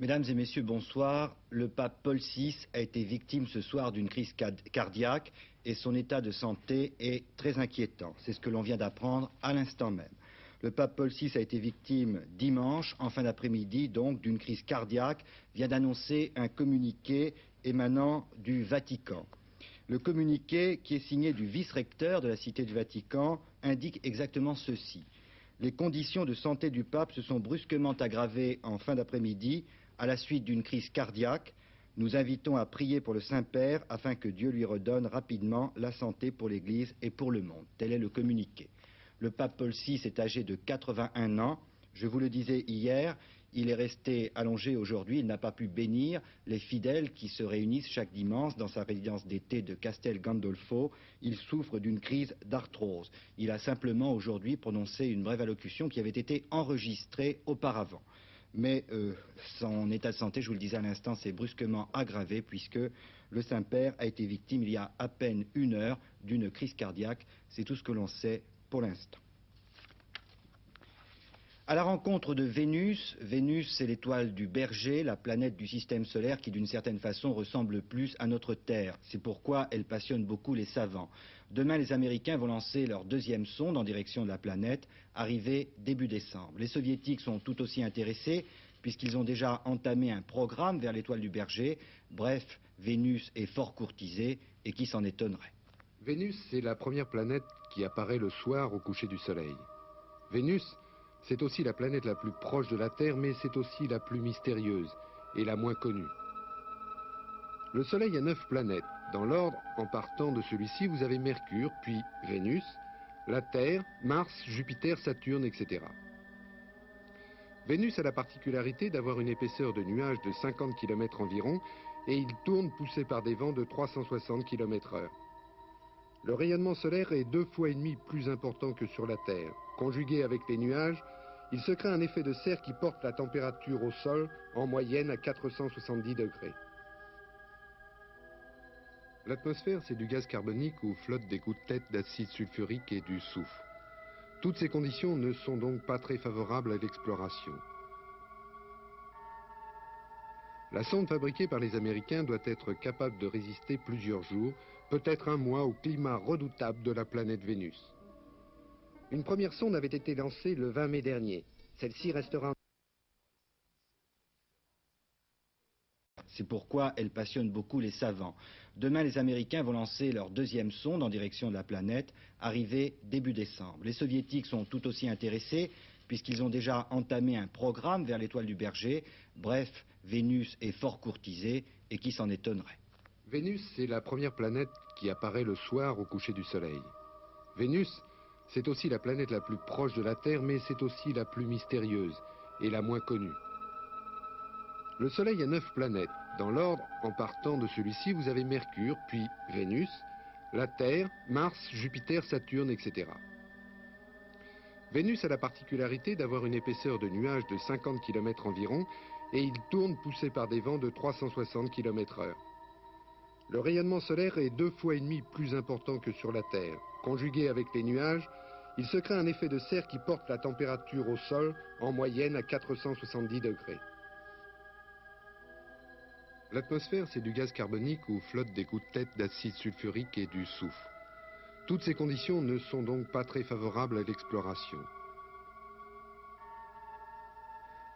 Mesdames et messieurs, bonsoir. Le pape Paul VI a été victime ce soir d'une crise cardiaque et son état de santé est très inquiétant. C'est ce que l'on vient d'apprendre à l'instant même. Le pape Paul VI a été victime dimanche, en fin d'après-midi, donc d'une crise cardiaque, vient d'annoncer un communiqué émanant du Vatican. Le communiqué, qui est signé du vice-recteur de la Cité du Vatican, indique exactement ceci. Les conditions de santé du pape se sont brusquement aggravées en fin d'après-midi à la suite d'une crise cardiaque. Nous invitons à prier pour le Saint-Père afin que Dieu lui redonne rapidement la santé pour l'Église et pour le monde. Tel est le communiqué. Le pape Paul VI est âgé de 81 ans. Je vous le disais hier, il est resté allongé aujourd'hui. Il n'a pas pu bénir les fidèles qui se réunissent chaque dimanche dans sa résidence d'été de Castel Gandolfo. Il souffre d'une crise d'arthrose. Il a simplement aujourd'hui prononcé une brève allocution qui avait été enregistrée auparavant. Mais son état de santé, je vous le disais à l'instant, s'est brusquement aggravé puisque le Saint-Père a été victime il y a à peine une heure d'une crise cardiaque. C'est tout ce que l'on sait pour l'instant. À la rencontre de Vénus, Vénus c'est l'étoile du Berger, la planète du système solaire qui d'une certaine façon ressemble plus à notre Terre. C'est pourquoi elle passionne beaucoup les savants. Demain, les Américains vont lancer leur deuxième sonde en direction de la planète, arrivée début décembre. Les Soviétiques sont tout aussi intéressés puisqu'ils ont déjà entamé un programme vers l'étoile du Berger. Bref, Vénus est fort courtisée et qui s'en étonnerait. Vénus, c'est la première planète qui apparaît le soir au coucher du soleil. Vénus, c'est aussi la planète la plus proche de la Terre, mais c'est aussi la plus mystérieuse et la moins connue. Le Soleil a 9 planètes. Dans l'ordre, en partant de celui-ci, vous avez Mercure, puis Vénus, la Terre, Mars, Jupiter, Saturne, etc. Vénus a la particularité d'avoir une épaisseur de nuages de 50 km environ et il tourne poussé par des vents de 360 km/h. Le rayonnement solaire est 2,5 fois plus important que sur la Terre. Conjugué avec les nuages, il se crée un effet de serre qui porte la température au sol en moyenne à 470 degrés. L'atmosphère, c'est du gaz carbonique où flottent des gouttelettes d'acide sulfurique et du soufre. Toutes ces conditions ne sont donc pas très favorables à l'exploration. La sonde fabriquée par les Américains doit être capable de résister plusieurs jours, peut-être un mois, au climat redoutable de la planète Vénus. Une première sonde avait été lancée le 20 mai dernier. Celle-ci restera... C'est pourquoi elle passionne beaucoup les savants. Demain, les Américains vont lancer leur deuxième sonde en direction de la planète, arrivée début décembre. Les Soviétiques sont tout aussi intéressés puisqu'ils ont déjà entamé un programme vers l'étoile du Berger. Bref, Vénus est fort courtisée et qui s'en étonnerait. Vénus, c'est la première planète qui apparaît le soir au coucher du soleil. Vénus, c'est aussi la planète la plus proche de la Terre, mais c'est aussi la plus mystérieuse et la moins connue. Le Soleil a 9 planètes. Dans l'ordre, en partant de celui-ci, vous avez Mercure, puis Vénus, la Terre, Mars, Jupiter, Saturne, etc. Vénus a la particularité d'avoir une épaisseur de nuages de 50 km environ et il tourne poussé par des vents de 360 km/h. Le rayonnement solaire est 2,5 fois plus important que sur la Terre. Conjugué avec les nuages, il se crée un effet de serre qui porte la température au sol en moyenne à 470 degrés. L'atmosphère, c'est du gaz carbonique où flottent des gouttelettes d'acide sulfurique et du soufre. Toutes ces conditions ne sont donc pas très favorables à l'exploration.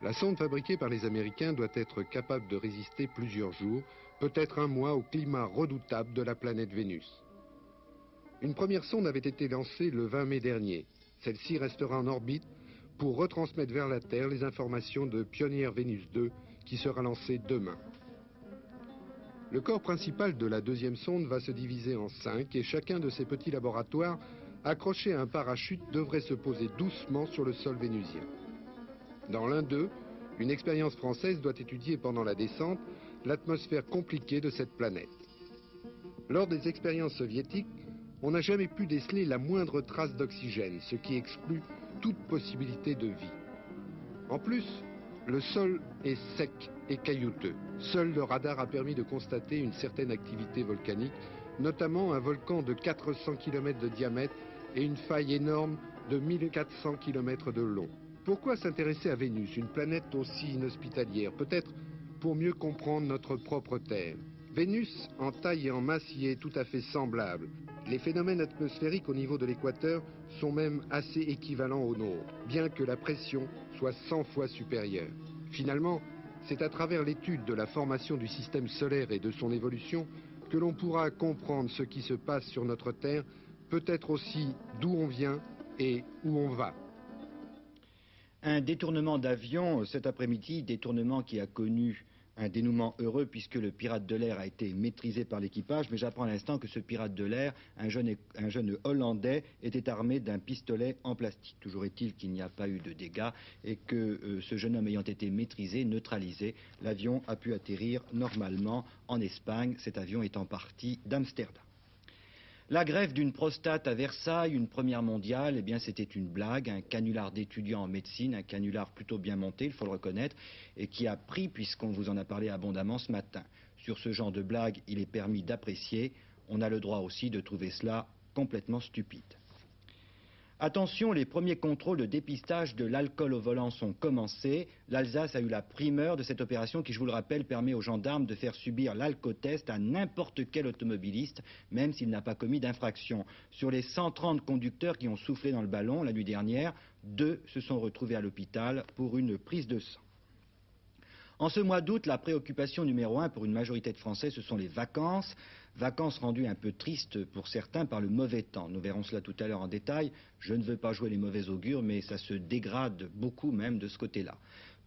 La sonde fabriquée par les Américains doit être capable de résister plusieurs jours, peut-être un mois, au climat redoutable de la planète Vénus. Une première sonde avait été lancée le 20 mai dernier. Celle-ci restera en orbite pour retransmettre vers la Terre les informations de Pioneer Vénus 2 qui sera lancée demain. Le corps principal de la deuxième sonde va se diviser en 5 et chacun de ces petits laboratoires, accrochés à un parachute, devrait se poser doucement sur le sol vénusien. Dans l'un d'eux, une expérience française doit étudier pendant la descente l'atmosphère compliquée de cette planète. Lors des expériences soviétiques, on n'a jamais pu déceler la moindre trace d'oxygène, ce qui exclut toute possibilité de vie. En plus, le sol est sec et caillouteux. Seul le radar a permis de constater une certaine activité volcanique, notamment un volcan de 400 km de diamètre et une faille énorme de 1400 km de long. Pourquoi s'intéresser à Vénus, une planète aussi inhospitalière? Peut-être pour mieux comprendre notre propre Terre. Vénus, en taille et en masse, y est tout à fait semblable. Les phénomènes atmosphériques au niveau de l'équateur sont même assez équivalents aux nôtres, bien que la pression soit 100 fois supérieure. Finalement, c'est à travers l'étude de la formation du système solaire et de son évolution que l'on pourra comprendre ce qui se passe sur notre Terre, peut-être aussi d'où on vient et où on va. Un détournement d'avion cet après-midi, détournement qui a connu un dénouement heureux puisque le pirate de l'air a été maîtrisé par l'équipage, mais j'apprends à l'instant que ce pirate de l'air, un jeune Hollandais, était armé d'un pistolet en plastique. Toujours est-il qu'il n'y a pas eu de dégâts et que ce jeune homme ayant été maîtrisé, neutralisé, l'avion a pu atterrir normalement en Espagne, cet avion étant parti d'Amsterdam. La greffe d'une prostate à Versailles, une première mondiale, eh bien c'était une blague, un canular d'étudiants en médecine, un canular plutôt bien monté, il faut le reconnaître, et qui a pris puisqu'on vous en a parlé abondamment ce matin. Sur ce genre de blague, il est permis d'apprécier, on a le droit aussi de trouver cela complètement stupide. Attention, les premiers contrôles de dépistage de l'alcool au volant sont commencés. L'Alsace a eu la primeur de cette opération qui, je vous le rappelle, permet aux gendarmes de faire subir l'alcotest à n'importe quel automobiliste, même s'il n'a pas commis d'infraction. Sur les 130 conducteurs qui ont soufflé dans le ballon la nuit dernière, 2 se sont retrouvés à l'hôpital pour une prise de sang. En ce mois d'août, la préoccupation numéro 1 pour une majorité de Français, ce sont les vacances. Vacances rendues un peu tristes pour certains par le mauvais temps. Nous verrons cela tout à l'heure en détail. Je ne veux pas jouer les mauvais augures, mais ça se dégrade beaucoup même de ce côté-là.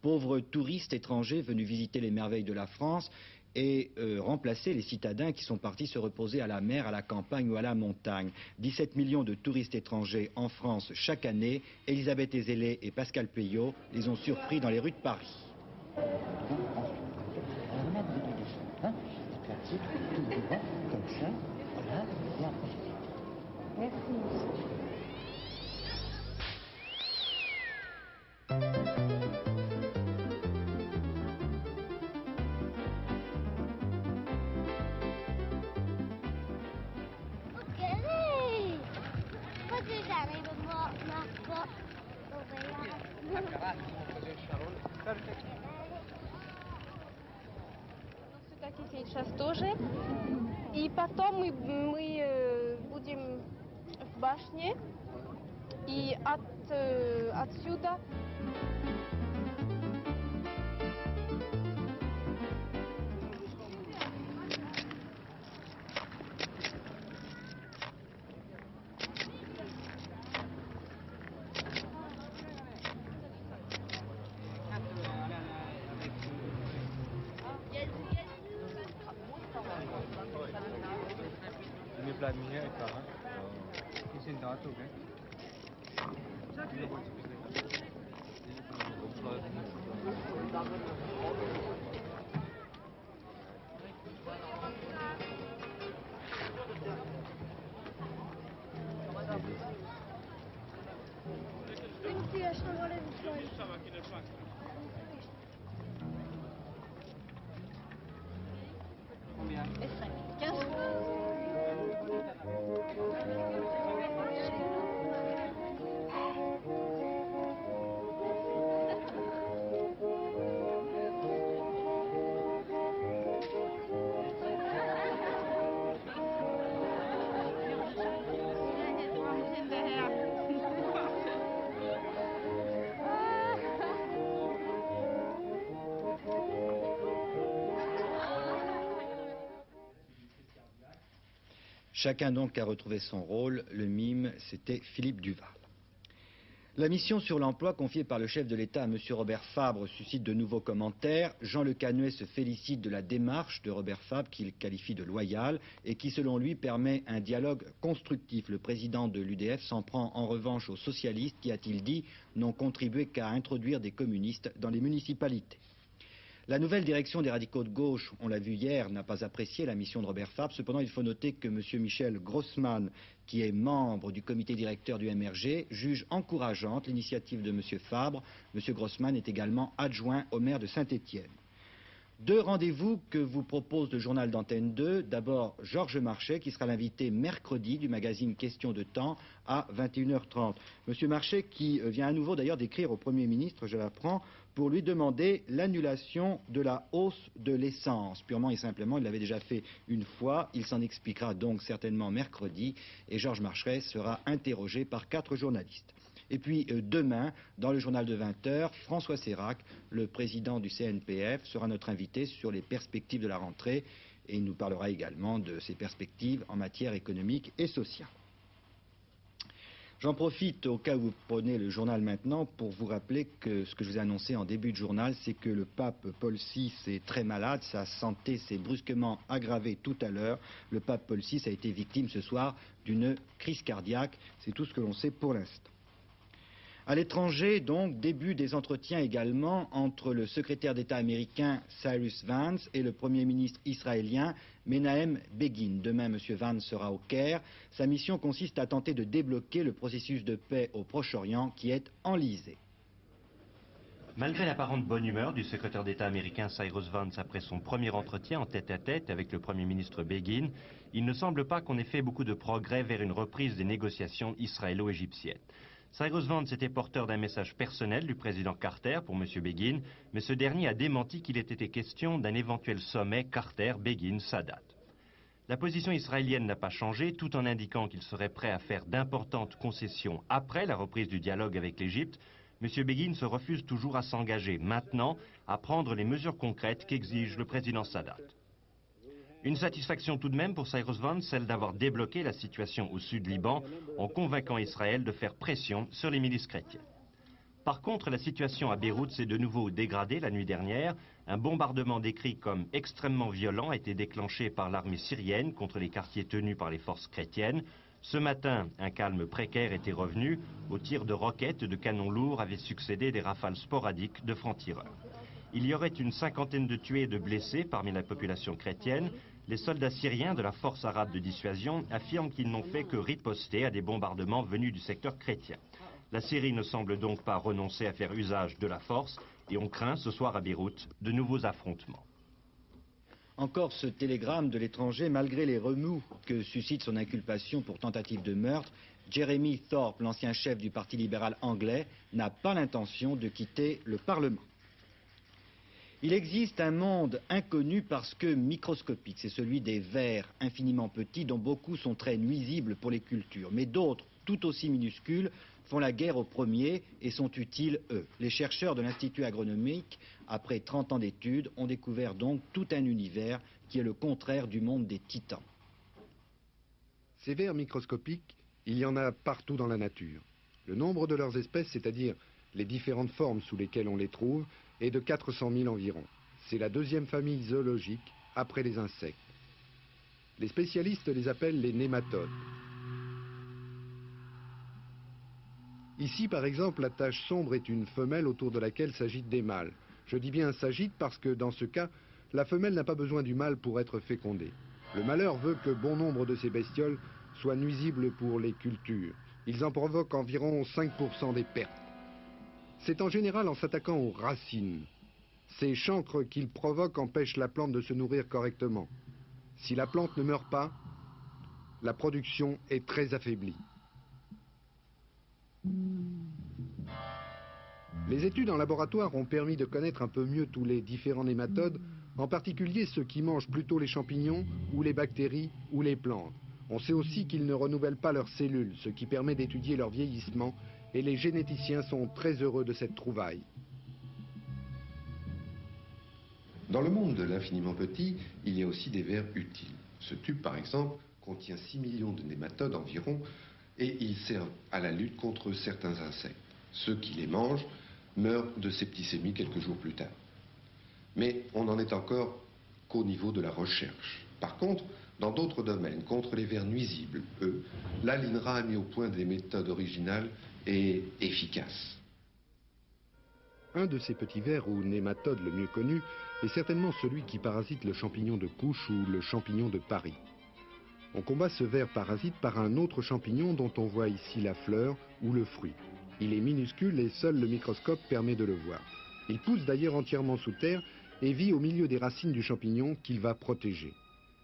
Pauvres touristes étrangers venus visiter les merveilles de la France et remplacer les citadins qui sont partis se reposer à la mer, à la campagne ou à la montagne. 17 millions de touristes étrangers en France chaque année. Elisabeth Ezellet et Pascal Payot les ont surpris dans les rues de Paris. On a des dessins, hein, et puis après, tout droit, comme ça, voilà, et après. Merci, monsieur. Okej! Vad du där är de vakna på Такие сейчас тоже. И потом мы будем в башне. И отсюда... Chacun donc a retrouvé son rôle. Le mime, c'était Philippe Duval. La mission sur l'emploi confiée par le chef de l'État à M. Robert Fabre suscite de nouveaux commentaires. Jean Le Canuet se félicite de la démarche de Robert Fabre qu'il qualifie de loyale et qui, selon lui, permet un dialogue constructif. Le président de l'UDF s'en prend en revanche aux socialistes qui, a-t-il dit, n'ont contribué qu'à introduire des communistes dans les municipalités. La nouvelle direction des radicaux de gauche, on l'a vu hier, n'a pas apprécié la mission de Robert Fabre. Cependant, il faut noter que M. Michel Grossman, qui est membre du comité directeur du MRG, juge encourageante l'initiative de M. Fabre. M. Grossman est également adjoint au maire de Saint-Étienne. Deux rendez-vous que vous propose le journal d'Antenne 2. D'abord, Georges Marchais, qui sera l'invité mercredi du magazine Question de temps à 21h30. Monsieur Marchais, qui vient à nouveau d'ailleurs d'écrire au Premier ministre, je l'apprends, pour lui demander l'annulation de la hausse de l'essence. Purement et simplement, il l'avait déjà fait une fois. Il s'en expliquera donc certainement mercredi. Et Georges Marchais sera interrogé par 4 journalistes. Et puis demain, dans le journal de 20h, François Sérac, le président du CNPF, sera notre invité sur les perspectives de la rentrée et il nous parlera également de ses perspectives en matière économique et sociale. J'en profite au cas où vous prenez le journal maintenant pour vous rappeler que ce que je vous ai annoncé en début de journal, c'est que le pape Paul VI est très malade, sa santé s'est brusquement aggravée tout à l'heure. Le pape Paul VI a été victime ce soir d'une crise cardiaque, c'est tout ce que l'on sait pour l'instant. À l'étranger, donc, début des entretiens également entre le secrétaire d'État américain Cyrus Vance et le Premier ministre israélien Menahem Begin. Demain, M. Vance sera au Caire. Sa mission consiste à tenter de débloquer le processus de paix au Proche-Orient qui est enlisé. Malgré l'apparente bonne humeur du secrétaire d'État américain Cyrus Vance après son premier entretien en tête-à-tête avec le Premier ministre Begin, il ne semble pas qu'on ait fait beaucoup de progrès vers une reprise des négociations israélo-égyptiennes. Cyrus Vance était porteur d'un message personnel du président Carter pour M. Begin, mais ce dernier a démenti qu'il ait été question d'un éventuel sommet Carter-Begin-Sadat. La position israélienne n'a pas changé, tout en indiquant qu'il serait prêt à faire d'importantes concessions après la reprise du dialogue avec l'Égypte. M. Begin se refuse toujours à s'engager maintenant à prendre les mesures concrètes qu'exige le président Sadat. Une satisfaction tout de même pour Cyrus Vance, celle d'avoir débloqué la situation au sud Liban en convainquant Israël de faire pression sur les milices chrétiennes. Par contre, la situation à Beyrouth s'est de nouveau dégradée la nuit dernière. Un bombardement décrit comme extrêmement violent a été déclenché par l'armée syrienne contre les quartiers tenus par les forces chrétiennes. Ce matin, un calme précaire était revenu. Aux tirs de roquettes et de canons lourds avaient succédé des rafales sporadiques de francs-tireurs. Il y aurait une cinquantaine de tués et de blessés parmi la population chrétienne. Les soldats syriens de la force arabe de dissuasion affirment qu'ils n'ont fait que riposter à des bombardements venus du secteur chrétien. La Syrie ne semble donc pas renoncer à faire usage de la force et on craint ce soir à Beyrouth de nouveaux affrontements. Encore ce télégramme de l'étranger, malgré les remous que suscite son inculpation pour tentative de meurtre, Jeremy Thorpe, l'ancien chef du Parti libéral anglais, n'a pas l'intention de quitter le Parlement. Il existe un monde inconnu parce que microscopique, c'est celui des vers infiniment petits dont beaucoup sont très nuisibles pour les cultures, mais d'autres, tout aussi minuscules, font la guerre aux premiers et sont utiles, eux. Les chercheurs de l'Institut agronomique, après 30 ans d'études, ont découvert donc tout un univers qui est le contraire du monde des titans. Ces vers microscopiques, il y en a partout dans la nature. Le nombre de leurs espèces, c'est-à-dire les différentes formes sous lesquelles on les trouve, est de 400 000 environ. C'est la deuxième famille zoologique après les insectes. Les spécialistes les appellent les nématodes. Ici, par exemple, la tache sombre est une femelle autour de laquelle s'agitent des mâles. Je dis bien s'agite parce que, dans ce cas, la femelle n'a pas besoin du mâle pour être fécondée. Le malheur veut que bon nombre de ces bestioles soient nuisibles pour les cultures. Ils en provoquent environ 5% des pertes. C'est en général en s'attaquant aux racines. Ces chancres qu'ils provoquent empêchent la plante de se nourrir correctement. Si la plante ne meurt pas, la production est très affaiblie. Les études en laboratoire ont permis de connaître un peu mieux tous les différents nématodes, en particulier ceux qui mangent plutôt les champignons, ou les bactéries, ou les plantes. On sait aussi qu'ils ne renouvellent pas leurs cellules, ce qui permet d'étudier leur vieillissement, et les généticiens sont très heureux de cette trouvaille. Dans le monde de l'infiniment petit, il y a aussi des vers utiles. Ce tube, par exemple, contient 6 millions de nématodes environ, et ils servent à la lutte contre certains insectes. Ceux qui les mangent meurent de septicémie quelques jours plus tard. Mais on n'en est encore qu'au niveau de la recherche. Par contre, dans d'autres domaines, contre les vers nuisibles, eux, l'INRA a mis au point des méthodes originales et efficaces. Un de ces petits vers ou nématodes le mieux connu est certainement celui qui parasite le champignon de couche ou le champignon de Paris. On combat ce ver parasite par un autre champignon dont on voit ici la fleur ou le fruit. Il est minuscule et seul le microscope permet de le voir. Il pousse d'ailleurs entièrement sous terre et vit au milieu des racines du champignon qu'il va protéger.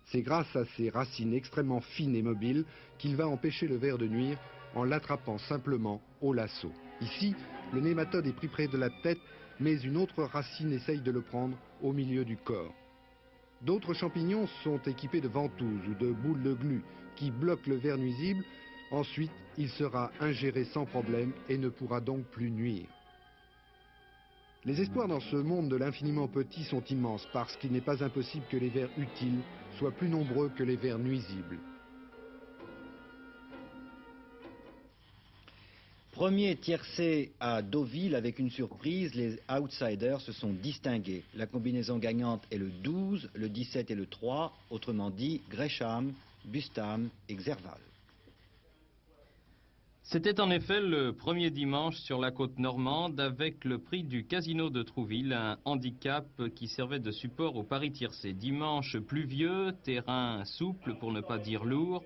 C'est grâce à ces racines extrêmement fines et mobiles qu'il va empêcher le ver de nuire en l'attrapant simplement au lasso. Ici, le nématode est pris près de la tête, mais une autre racine essaye de le prendre au milieu du corps. D'autres champignons sont équipés de ventouses ou de boules de glu qui bloquent le ver nuisible. Ensuite, il sera ingéré sans problème et ne pourra donc plus nuire. Les espoirs dans ce monde de l'infiniment petit sont immenses parce qu'il n'est pas impossible que les vers utiles soient plus nombreux que les vers nuisibles. Premier tiercé à Deauville avec une surprise, les outsiders se sont distingués. La combinaison gagnante est le 12, le 17 et le 3, autrement dit Gresham, Bustam et Xerval. C'était en effet le premier dimanche sur la côte normande avec le prix du Casino de Trouville, un handicap qui servait de support au pari tiercé. Dimanche pluvieux, terrain souple pour ne pas dire lourd,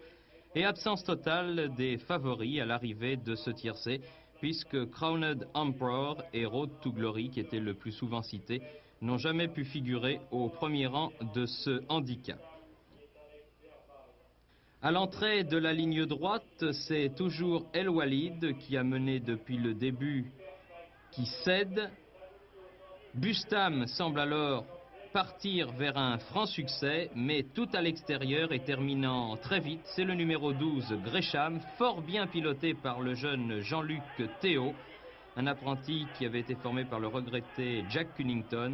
et absence totale des favoris à l'arrivée de ce tiercé, puisque Crowned Emperor et Road to Glory, qui étaient le plus souvent cités, n'ont jamais pu figurer au premier rang de ce handicap. À l'entrée de la ligne droite, c'est toujours El Walid qui a mené depuis le début, qui cède. Bustam semble alors partir vers un franc succès, mais tout à l'extérieur et terminant très vite, c'est le numéro 12, Gresham, fort bien piloté par le jeune Jean-Luc Théo, un apprenti qui avait été formé par le regretté Jack Cunnington.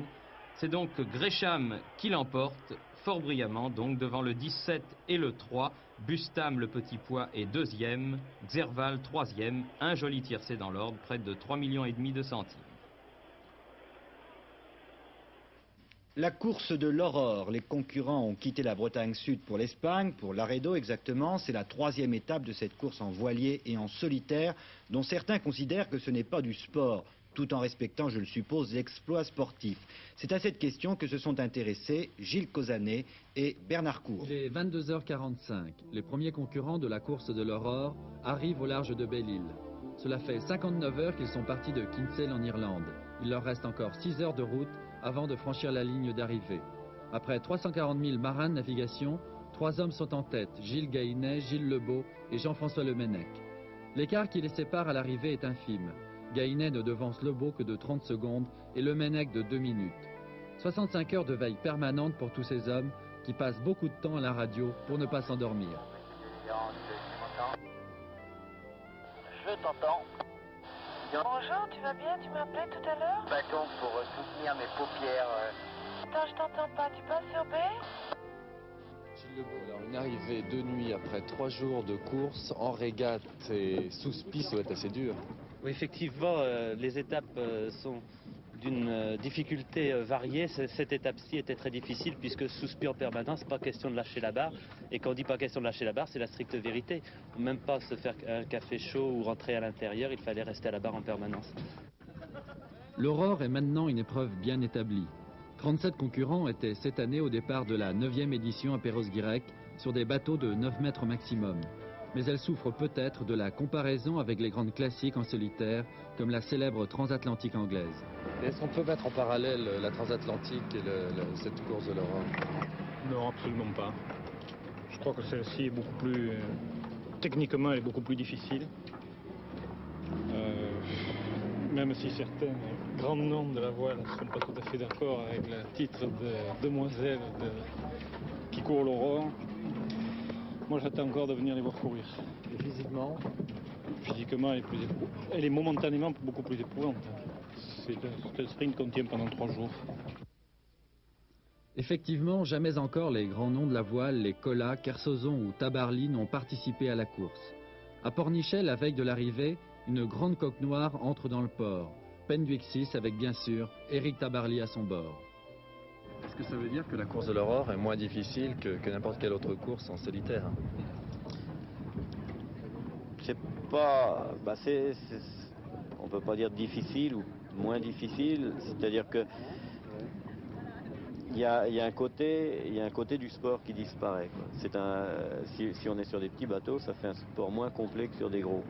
C'est donc Gresham qui l'emporte, fort brillamment, donc devant le 17 et le 3. Bustam, le petit pois, est deuxième, Xerval, troisième, un joli tiercé dans l'ordre, près de 3,5 millions de centimes. La course de l'Aurore, les concurrents ont quitté la Bretagne Sud pour l'Espagne, pour Laredo exactement. C'est la troisième étape de cette course en voilier et en solitaire, dont certains considèrent que ce n'est pas du sport, tout en respectant, je le suppose, l'exploit sportif. C'est à cette question que se sont intéressés Gilles Causanet et Bernard Cour. Il est 22h45. Les premiers concurrents de la course de l'Aurore arrivent au large de Belle-Île. Cela fait 59 heures qu'ils sont partis de Kinsale en Irlande. Il leur reste encore 6 heures de route avant de franchir la ligne d'arrivée. Après 340 000 marins de navigation, 3 hommes sont en tête, Gilles Gainet, Gilles Lebeau et Jean-François Lemenec. L'écart qui les sépare à l'arrivée est infime. Gainet ne devance Lebeau que de 30 secondes et Lemenec de 2 minutes. 65 heures de veille permanente pour tous ces hommes qui passent beaucoup de temps à la radio pour ne pas s'endormir. Je t'entends. Bonjour, tu vas bien? Tu m'as appelé tout à l'heure? Bâton pour soutenir mes paupières. Attends, je t'entends pas. Tu passes sur B? Gilles Lebeau, alors une arrivée de nuit après 3 jours de course en régate et sous piste doit être assez dur. Oui, effectivement, les étapes sont d'une difficulté variée. Cette étape-ci était très difficile puisque sous spi en permanence, pas question de lâcher la barre. Et quand on dit pas question de lâcher la barre, c'est la stricte vérité. Même pas se faire un café chaud ou rentrer à l'intérieur, il fallait rester à la barre en permanence. L'Aurore est maintenant une épreuve bien établie. 37 concurrents étaient cette année au départ de la 9e édition à Perros-Guirec sur des bateaux de 9 mètres maximum. Mais elle souffre peut-être de la comparaison avec les grandes classiques en solitaire, comme la célèbre transatlantique anglaise. Est-ce qu'on peut mettre en parallèle la transatlantique et cette course de l'Aurore? Non, absolument pas. Je crois que celle-ci est beaucoup plus... techniquement, elle est beaucoup plus difficile. Même si certains grands noms de la voile ne sont pas tout à fait d'accord avec le titre de demoiselle qui court l'Aurore. Moi, j'attends encore de venir les voir courir. Et physiquement? Physiquement, elle est momentanément beaucoup plus éprouvante. C'est le sprint qu'on tient pendant 3 jours. Effectivement, jamais encore les grands noms de la voile, les Collat, Kersozon ou Tabarly n'ont participé à la course. À Pornichet, la veille de l'arrivée, une grande coque noire entre dans le port. Penduixis avec bien sûr Éric Tabarly à son bord. Est-ce que ça veut dire que la course de l'Aurore est moins difficile que n'importe quelle autre course en solitaire? C'est pas... on peut pas dire difficile ou moins difficile, c'est-à-dire que il y a un côté du sport qui disparaît, quoi. Si on est sur des petits bateaux, ça fait un sport moins complet que sur des gros.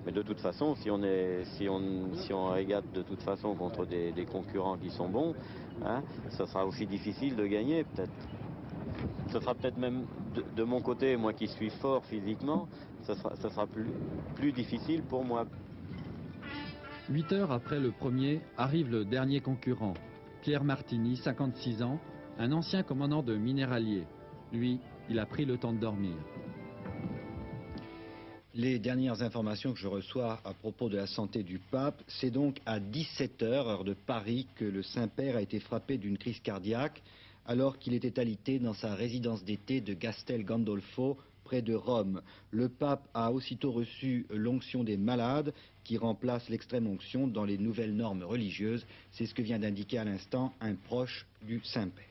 Mais de toute façon, si on régate de toute façon contre des concurrents qui sont bons, hein, ça sera aussi difficile de gagner peut-être. Ce sera peut-être même de mon côté, moi qui suis fort physiquement, ça sera plus difficile pour moi. 8 heures après le premier, arrive le dernier concurrent, Pierre Martini, 56 ans, un ancien commandant de minéralier. Lui, il a pris le temps de dormir. Les dernières informations que je reçois à propos de la santé du pape, c'est donc à 17h, heure de Paris, que le Saint-Père a été frappé d'une crise cardiaque alors qu'il était alité dans sa résidence d'été de Castel Gandolfo, près de Rome. Le pape a aussitôt reçu l'onction des malades qui remplace l'extrême onction dans les nouvelles normes religieuses. C'est ce que vient d'indiquer à l'instant un proche du Saint-Père.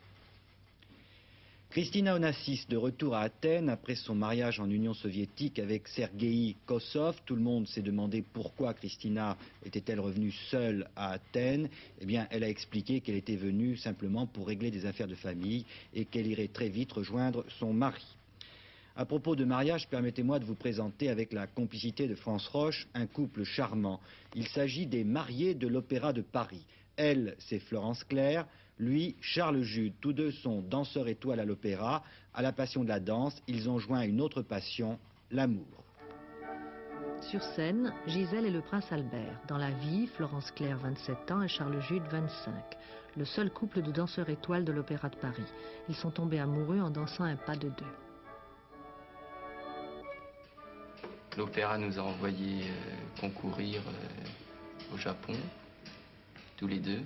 Kristina Onassis, de retour à Athènes après son mariage en Union soviétique avec Sergueï Kossov. Tout le monde s'est demandé pourquoi Kristina était-elle revenue seule à Athènes. Eh bien, elle a expliqué qu'elle était venue simplement pour régler des affaires de famille et qu'elle irait très vite rejoindre son mari. À propos de mariage, permettez-moi de vous présenter avec la complicité de France Roche un couple charmant. Il s'agit des mariés de l'Opéra de Paris. Elle, c'est Florence Clerc. Lui, Charles Jude. Tous deux sont danseurs étoiles à l'opéra. À la passion de la danse, ils ont joint une autre passion, l'amour. Sur scène, Gisèle et le prince Albert. Dans la vie, Florence Clerc, 27 ans, et Charles Jude, 25. Le seul couple de danseurs étoiles de l'Opéra de Paris. Ils sont tombés amoureux en dansant un pas de deux. L'opéra nous a envoyé concourir au Japon, tous les deux.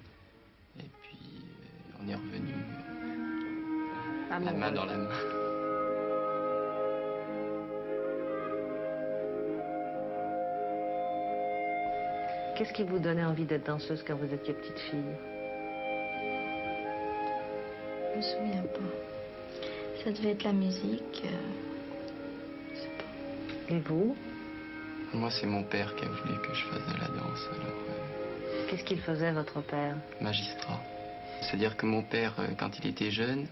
Et puis on est revenu la main dans la main. Qu'est-ce qui vous donnait envie d'être danseuse quand vous étiez petite fille? Je me souviens pas. Ça devait être la musique. Je sais pas. Et vous? Moi, c'est mon père qui a voulu que je fasse de la danse. Alors, qu'est-ce qu'il faisait, votre père? Magistrat. C'est-à-dire que mon père, quand il était jeune,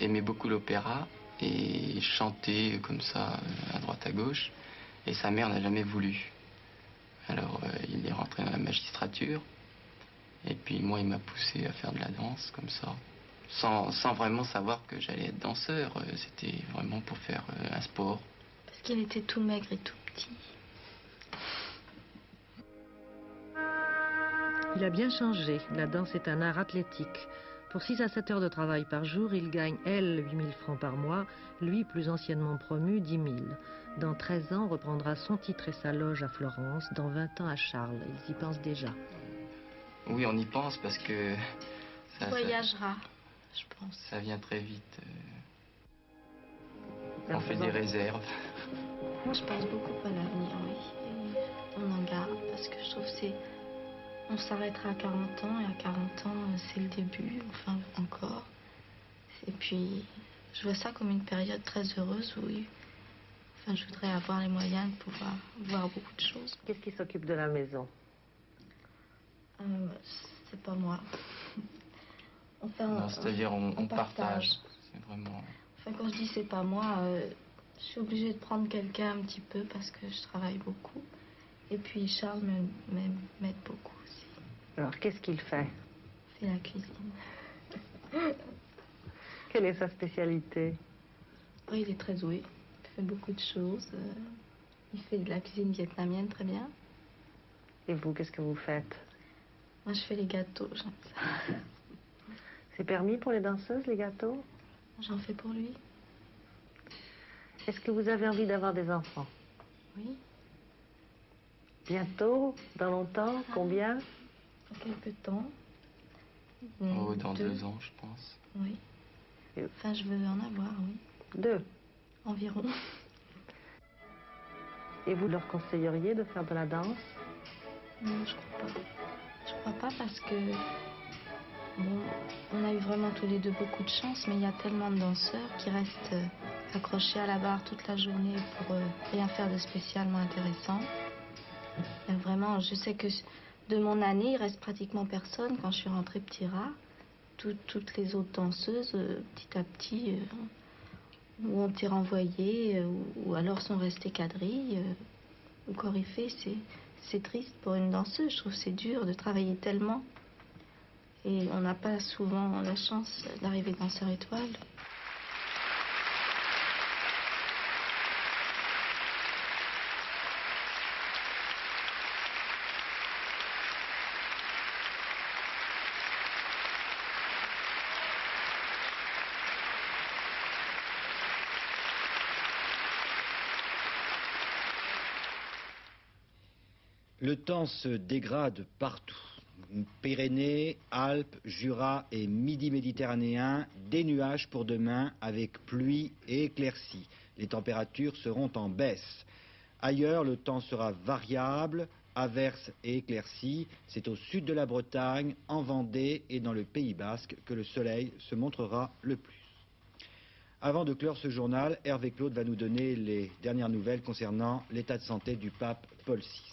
aimait beaucoup l'opéra et chantait comme ça à droite à gauche. Et sa mère n'a jamais voulu. Alors il est rentré dans la magistrature. Et puis moi, il m'a poussé à faire de la danse comme ça. Sans vraiment savoir que j'allais être danseur. C'était vraiment pour faire un sport. Parce qu'il était tout maigre et tout petit. Il a bien changé. La danse est un art athlétique. Pour 6 à 7 heures de travail par jour, il gagne, elle, 8 000 francs par mois, lui, plus anciennement promu, 10 000. Dans 13 ans, reprendra son titre et sa loge à Florence, dans 20 ans à Charles. Ils y pensent déjà. Oui, on y pense parce que... Ça voyagera, je pense. Ça vient très vite. On fait des réserves. Moi, je pense beaucoup à l'avenir, oui. Et on en garde parce que je trouve que c'est... On s'arrêtera à 40 ans et à 40 ans, c'est le début, enfin encore. Et puis, je vois ça comme une période très heureuse où enfin, je voudrais avoir les moyens de pouvoir voir beaucoup de choses. Qu'est-ce qui s'occupe de la maison? C'est pas moi. Enfin, non, c'est-à-dire on partage. C'est vraiment... Enfin, quand je dis c'est pas moi, je suis obligée de prendre quelqu'un un petit peu parce que je travaille beaucoup. Et puis Charles m'aide beaucoup aussi. Alors, qu'est-ce qu'il fait? Il fait la cuisine. Quelle est sa spécialité? Oui, il est très doué. Il fait beaucoup de choses. Il fait de la cuisine vietnamienne très bien. Et vous, qu'est-ce que vous faites? Moi, je fais les gâteaux, j'aime ça. C'est permis pour les danseuses, les gâteaux? J'en fais pour lui. Est-ce que vous avez envie d'avoir des enfants? Oui. Bientôt? Dans longtemps? Combien? Dans quelques temps. Oh, dans 2 ans, je pense. Oui. Enfin, je veux en avoir, oui. 2? Environ. Et vous leur conseilleriez de faire de la danse? Non, je crois pas. Je crois pas parce que... Bon, on a eu vraiment tous les deux beaucoup de chance, mais il y a tellement de danseurs qui restent accrochés à la barre toute la journée pour rien faire de spécialement intéressant. Et vraiment, je sais que de mon année, il reste pratiquement personne. Quand je suis rentrée petit rat, toutes les autres danseuses, petit à petit, ou ont été renvoyées, ou alors sont restées quadrilles, au Coryphée, c'est triste pour une danseuse. Je trouve que c'est dur de travailler tellement. Et on n'a pas souvent la chance d'arriver danseur étoile. Le temps se dégrade partout. Pyrénées, Alpes, Jura et Midi méditerranéen, des nuages pour demain avec pluie et éclaircies. Les températures seront en baisse. Ailleurs, le temps sera variable, averses et éclaircies. C'est au sud de la Bretagne, en Vendée et dans le Pays basque que le soleil se montrera le plus. Avant de clore ce journal, Hervé Claude va nous donner les dernières nouvelles concernant l'état de santé du pape Paul VI.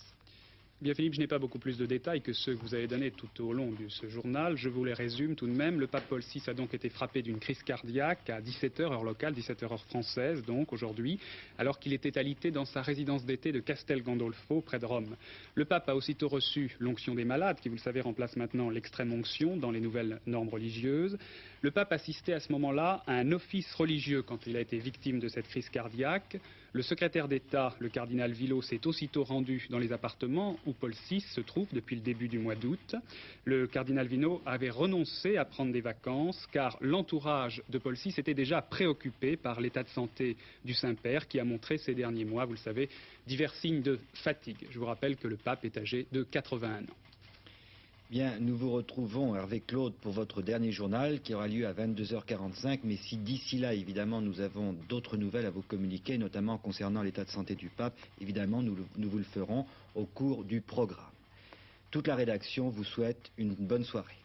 Bien Philippe, je n'ai pas beaucoup plus de détails que ceux que vous avez donnés tout au long de ce journal. Je vous les résume tout de même. Le pape Paul VI a donc été frappé d'une crise cardiaque à 17h heure locale, 17h heure française donc aujourd'hui, alors qu'il était alité dans sa résidence d'été de Castel Gandolfo près de Rome. Le pape a aussitôt reçu l'onction des malades qui, vous le savez, remplace maintenant l'extrême onction dans les nouvelles normes religieuses. Le pape assistait à ce moment-là à un office religieux quand il a été victime de cette crise cardiaque. Le secrétaire d'État, le cardinal Villot, s'est aussitôt rendu dans les appartements où Paul VI se trouve depuis le début du mois d'août. Le cardinal Villot avait renoncé à prendre des vacances car l'entourage de Paul VI était déjà préoccupé par l'état de santé du Saint-Père qui a montré ces derniers mois, vous le savez, divers signes de fatigue. Je vous rappelle que le pape est âgé de 81 ans. Bien, nous vous retrouvons, Hervé Claude, pour votre dernier journal qui aura lieu à 22h45. Mais si d'ici là, évidemment, nous avons d'autres nouvelles à vous communiquer, notamment concernant l'état de santé du pape, évidemment, nous vous le ferons au cours du programme. Toute la rédaction vous souhaite une bonne soirée.